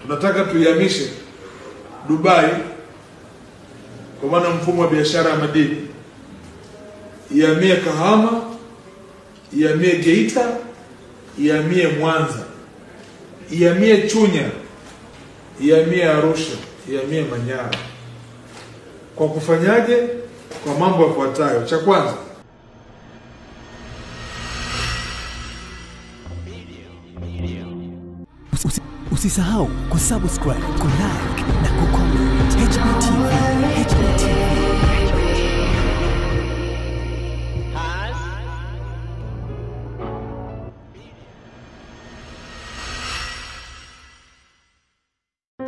tunataka tuihamishe Dubai, kwa maana mfumo wa biashara ya madini, ihamie Kahama, ihamie Geita, ihamie Mwanza, ihamie Chunya, ihamie Arusha, ihamie Manyara. Kwa kufanyaje? Kwa mambo yafuatayo. Cha kwanza, usisahau kusubscribe, kulike na kucomment. HBTV, HBTV.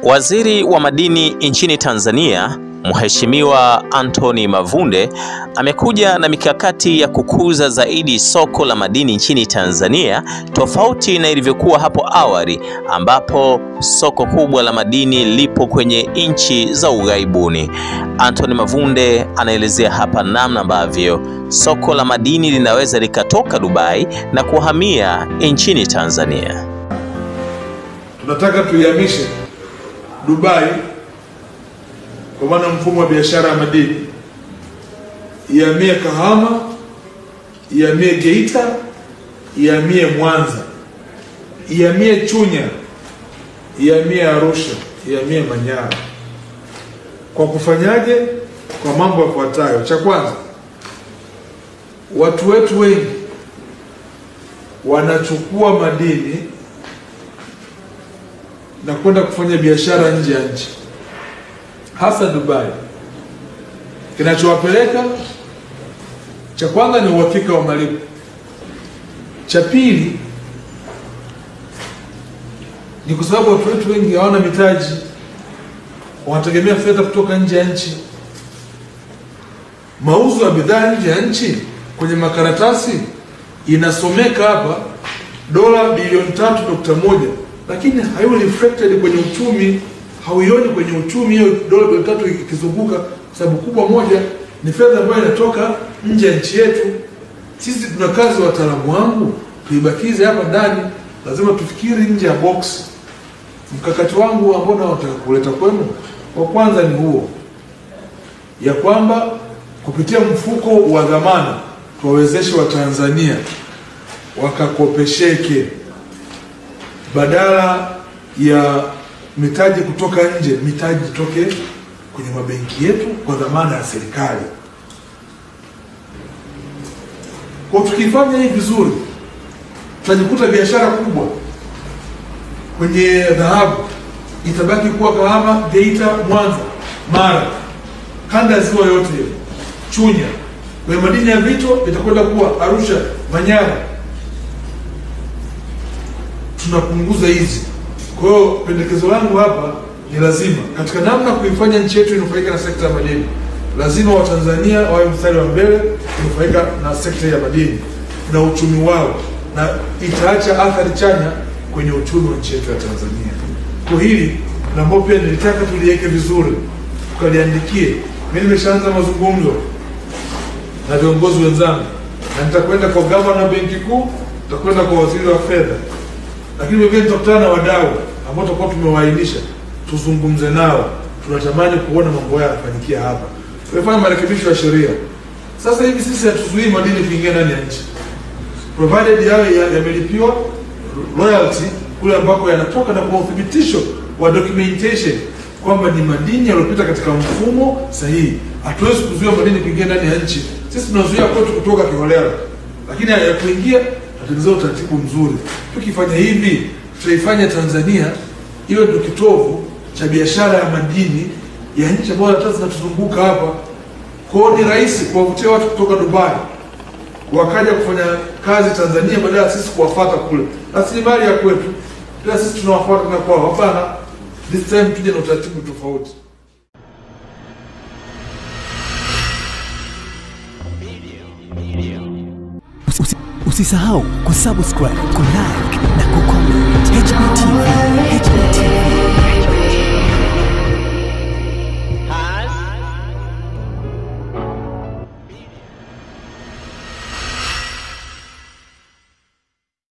Waziri wa madini nchini Tanzania, Mheshimiwa Anthony Mavunde, amekuja na mikakati ya kukuza zaidi soko la madini nchini Tanzania, tofauti na ilivyokuwa hapo awali ambapo soko kubwa la madini lipo kwenye nchi za ughaibuni. Anthony Mavunde anaelezea hapa namna ambavyo soko la madini linaweza likatoka Dubai na kuhamia nchini Tanzania. Tunataka tuihamishe Dubai, kwa maana mfumo wa biashara ya madini, ihamie Kahama, ihamie Geita, ihamie Mwanza, ihamie Chunya, ihamie Arusha, ihamie Manyara. Kwa kufanyaje? Kwa mambo yafuatayo. Cha kwanza, watu wetu wengi wanachukua madini na kwenda kufanya biashara nje ya nchi, hasa Dubai. Kinachowapeleka, cha kwanza ni uhakika wa malipo. Cha pili ni kwa sababu watu wetu wengi hawana mitaji, wanategemea fedha kutoka nje ya nchi. Mauzo ya bidhaa nje ya nchi kwenye makaratasi inasomeka hapa dola bilioni 3.1, lakini hayo reflected kwenye uchumi, hauioni kwenye uchumi hiyo dola bilioni 3 ikizunguka. Sababu kubwa moja ni fedha ambayo inatoka nje ya nchi yetu. Sisi tuna kazi, wataalamu wangu, tuibakize hapa ndani. Lazima tufikiri nje ya box. Mkakati wangu ambao nataka kuleta kwenu, kwa kwanza ni huo, ya kwamba kupitia mfuko wa dhamana tuwawezeshe Watanzania wakakopesheke, badala ya mitaji kutoka nje, mitaji toke kwenye mabenki yetu kwa dhamana ya serikali. Kwa tukifanya hivi vizuri, tutajikuta biashara kubwa kwenye dhahabu itabaki kuwa Kahama, Geita, Mwanza, Mara, kanda ya ziwa yote, Chunya. Kwenye madini ya vito itakwenda kuwa Arusha, Manyara. Tunapunguza hizi. Kwa hiyo pendekezo langu hapa ni lazima katika namna kuifanya nchi yetu inufaika na sekta ya madini, lazima Watanzania wawe mstari wa mbele kunufaika na sekta ya madini na uchumi wao, na itaacha athari chanya kwenye uchumi wa nchi yetu ya Tanzania. Kwa hili na mbona pia nilitaka tuliweke vizuri, tukaliandikie. Mimi nimeshaanza mazungumzo na viongozi wenzangu, na nitakwenda kwa gavana benki kuu, nitakwenda kwa waziri wa fedha, lakini vile tutakutana na wadau ambao tutakuwa tumewaainisha, tuzungumze nao. Tunatamani kuona mambo haya yanafanyikia hapa. Tumefanya marekebisho ya sheria. Sasa hivi sisi hatuzuii madini kuingia ndani ya nchi, provided yao yamelipiwa royalty kule ambako yanatoka, na kwa uthibitisho wa documentation kwamba ni madini yaliyopita katika mfumo sahihi. Hatuwezi kuzuia madini kuingia ndani ya nchi. Sisi tunazuia kwetu kutoka kiholela, lakini ya kuingia tunatengeneza utaratibu mzuri. Tukifanya hivi, tutaifanya Tanzania iwe ndio kitovu cha biashara ya madini ya nchi ambazo hata zinatuzunguka hapa. Kwa hiyo ni rahisi kuwavutia watu kutoka Dubai wakaja kufanya kazi Tanzania, badala ya sisi kuwafuata kule. Rasilimali ya kwetu, bila sisi tunawafuata na kwao. Hapana, this time tuje na utaratibu tofauti. Usisahau kusubscribe, kulike na kucomment. HBTV.